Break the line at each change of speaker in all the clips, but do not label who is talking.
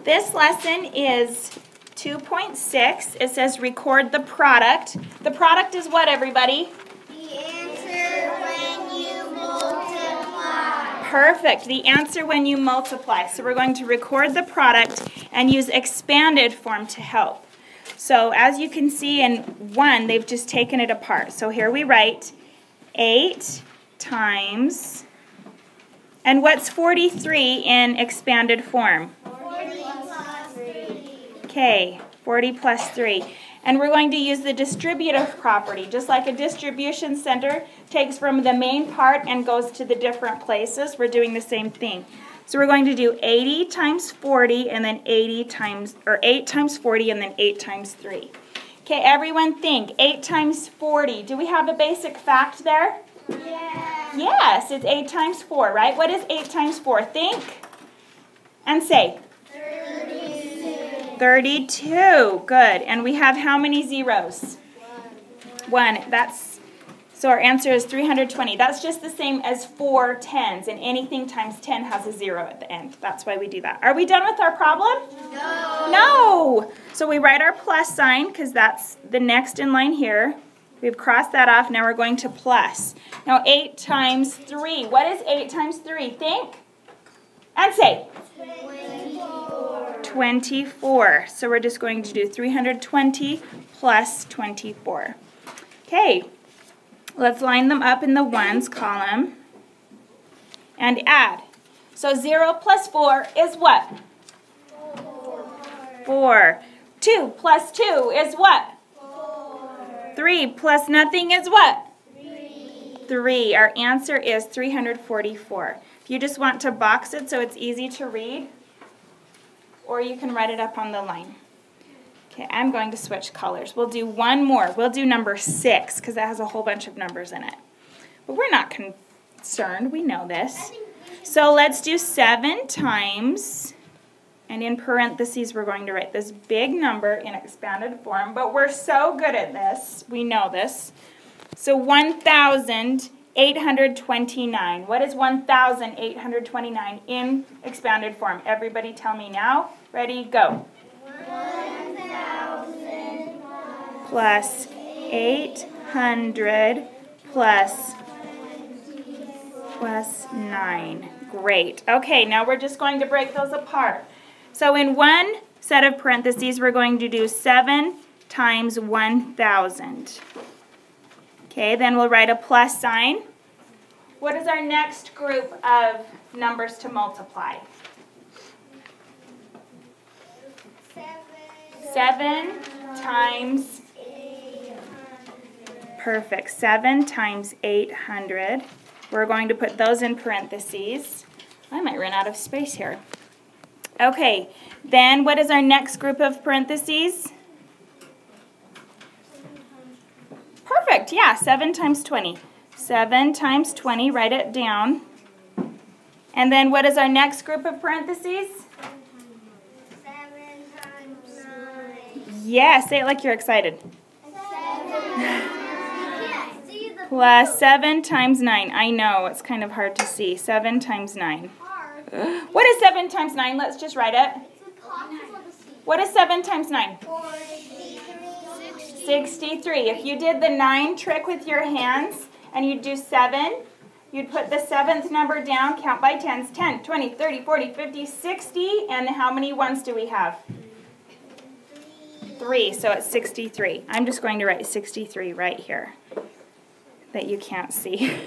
This lesson is 2.6. It says record the product. The product is what, everybody?
The answer when you multiply.
Perfect. The answer when you multiply. So we're going to record the product and use expanded form to help. So as you can see in 1, they've just taken it apart. So here we write 8 times, and what's 43 in expanded form?
40 plus 3.
Okay, 40 plus 3. And we're going to use the distributive property. Just like a distribution center takes from the main part and goes to the different places, we're doing the same thing. So we're going to do 80 times 40 and then 8 times 40 and then 8 times 3. Okay, everyone think. 8 times 40. Do we have a basic fact there?
Yeah.
Yes, it's 8 times 4, right? What is 8 times 4? Think and say.
32.
32. Good. And we have how many zeros? 1. So our answer is 320. That's just the same as 4 tens, and anything times 10 has a 0 at the end. That's why we do that. Are we done with our problem?
No.
No. So we write our plus sign because that's the next in line here. We've crossed that off. Now we're going to plus. Now 8 times 3. What is 8 times 3? Think and say.
24.
24. So we're just going to do 320 plus 24. Okay. Let's line them up in the ones column and add. So 0 plus 4 is what? 4. 2 plus 2 is what? 3 plus nothing is what? 3. Our answer is 344. If you just want to box it so it's easy to read, or you can write it up on the line. Okay, I'm going to switch colors. We'll do one more. We'll do number 6 because that has a whole bunch of numbers in it. But we're not concerned. We know this. So let's do 7 times, and in parentheses we're going to write this big number in expanded form. But we're so good at this. We know this. So 1,829. What is 1,829 in expanded form? Everybody tell me now. Ready, go.
1,000
plus 800 plus 9. Great. Okay, now we're just going to break those apart. So in one set of parentheses, we're going to do 7 times 1,000. Okay, then we'll write a plus sign. What is our next group of numbers to multiply? 7 times, perfect, 7 times 800. We're going to put those in parentheses. I might run out of space here. Okay, then what is our next group of parentheses? Perfect, yeah, 7 times 20. 7 times 20, write it down. And then what is our next group of parentheses? Yeah, say it like you're excited.
7.
Plus 7 times 9. I know, it's kind of hard to see. 7 times 9. What is 7 times 9? Let's just write it. What is 7 times 9? 63. If you did the 9 trick with your hands and you'd do 7, you'd put the 7th number down, count by tens, 10, 20, 30, 40, 50, 60, and how many ones do we have? 3, so it's 63. I'm just going to write 63 right here that you can't see.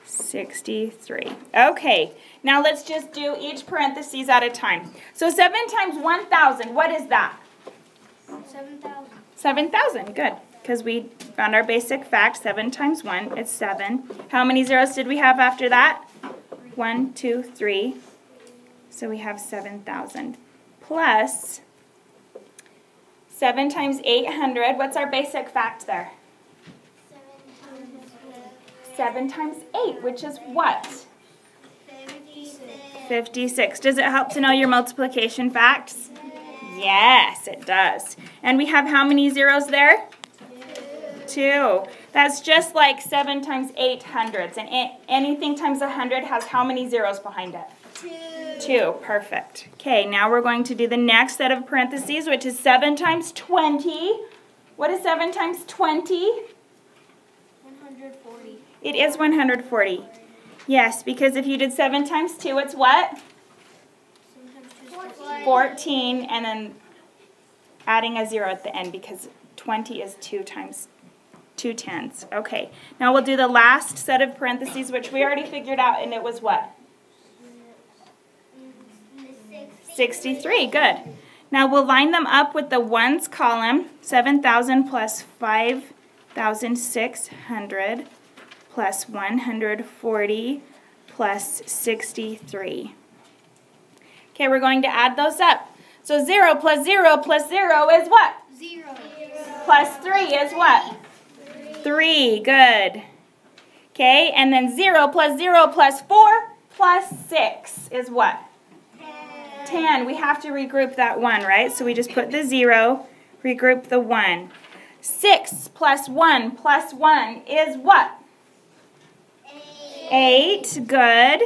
63. Okay, now let's just do each parentheses at a time. So 7 times 1,000, what is that?
7,000.
7,000, good. Because we found our basic fact, 7 times 1 is 7. How many zeros did we have after that? 1, 2, 3. So we have 7,000. Plus 7 times 800, what's our basic fact there? 7 times 8, which is what?
56.
56. Does it help to know your multiplication facts? Yes, it does. And we have how many zeros there? 2. That's just like 7 times 8 hundredths. And anything times 100 has how many zeros behind it? 2. Perfect. Okay, now we're going to do the next set of parentheses, which is 7 times 20. What is 7 times 20?
140.
It is 140. Yes, because if you did 7 times 2, it's what? 14, and then adding a 0 at the end because 20 is 2 times 2 tens. Okay, now we'll do the last set of parentheses, which we already figured out, and it was what? 63, good. Now we'll line them up with the ones column, 7,000 plus 5,600 plus 140 plus 63. Okay, we're going to add those up. So 0 plus 0 plus 0 is what?
0.
Plus 3 is what? 3, good. Okay, and then 0 plus 0 plus 4 plus 6 is what? 10. We have to regroup that 1, right? So we just put the 0, regroup the 1. 6 plus 1 plus 1 is what? 8. Good.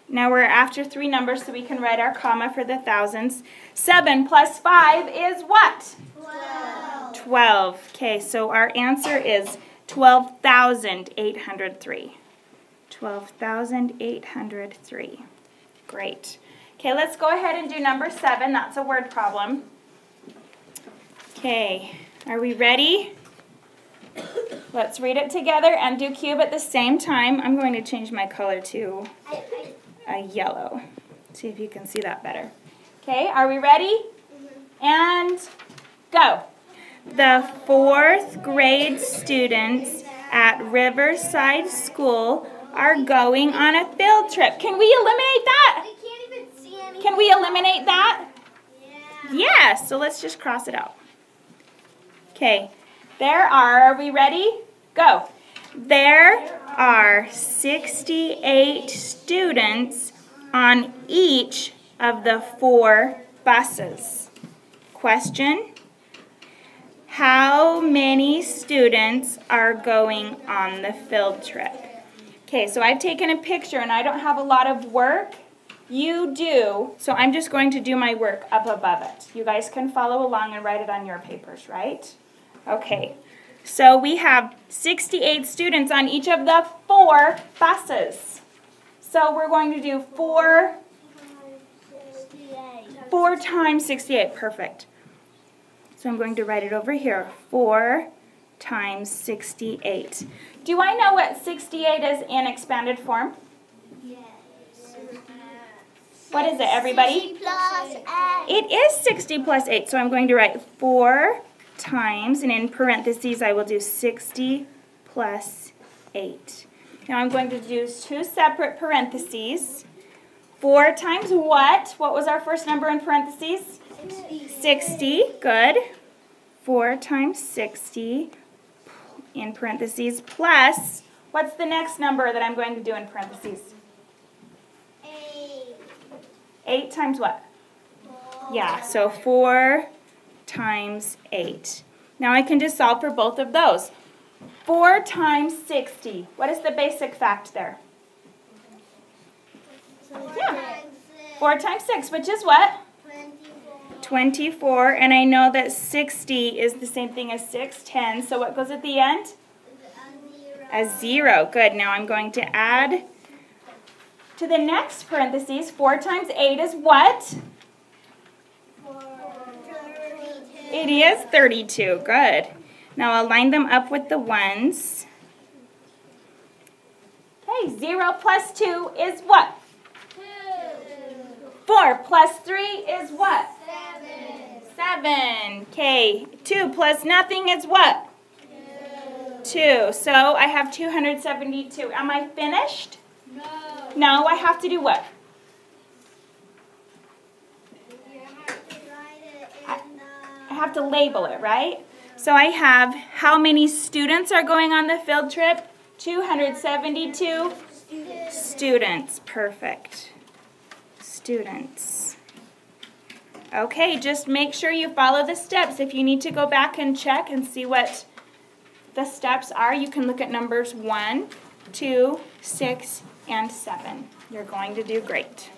Now we're after 3 numbers, so we can write our comma for the thousands. 7 plus 5 is what? 12. Okay, so our answer is 12,803. 12,803. Great. Okay, let's go ahead and do number 7. That's a word problem. Okay, are we ready? Let's read it together and do cube at the same time. I'm going to change my color to a yellow. See if you can see that better. Okay, are we ready? And go. The 4th grade students at Riverside School are going on a field trip. Can we eliminate that?
We can't even see anything.
Can we eliminate that?
Yeah.
Yes, so let's just cross it out. Okay, are we ready? Go. There are 68 students on each of the 4 buses. Question: how many students are going on the field trip? Okay, so I've taken a picture and I don't have a lot of work. You do, so I'm just going to do my work up above it. You guys can follow along and write it on your papers, right? Okay, so we have 68 students on each of the 4 buses. So we're going to do 4 times 68, perfect. So I'm going to write it over here, 4 times 68. Do I know what 68 is in expanded form?
Yes.
What is it, everybody?
60 plus 8.
It is 60 plus 8, so I'm going to write 4 times, and in parentheses I will do 60 plus 8. Now I'm going to do 2 separate parentheses. 4 times what? What was our first number in parentheses? 60, good. 4 times 60 in parentheses plus, what's the next number that I'm going to do in parentheses?
8.
8 times what? 4. Yeah, so 4 times 8. Now I can just solve for both of those. 4 times 60. What is the basic fact there? Yeah. 4 times 6, which is what? 24. And I know that 60 is the same thing as 6, 10. So what goes at the end? A 0. Good. Now I'm going to add to the next parentheses. 4 times 8 is what? It is 32. Good. Now I'll line them up with the ones. Okay, 0 plus 2 is what? 4 plus 3 is what? 7. Okay, 2 plus nothing is what? 2. So I have 272. Am I finished?
No.
No, I have to do what?
You have to write it in
I have to label it, right? So I have how many students are going on the field trip? 272 students. Perfect. Students. Okay, just make sure you follow the steps. If you need to go back and check and see what the steps are, you can look at numbers 1, 2, 6, and 7. You're going to do great.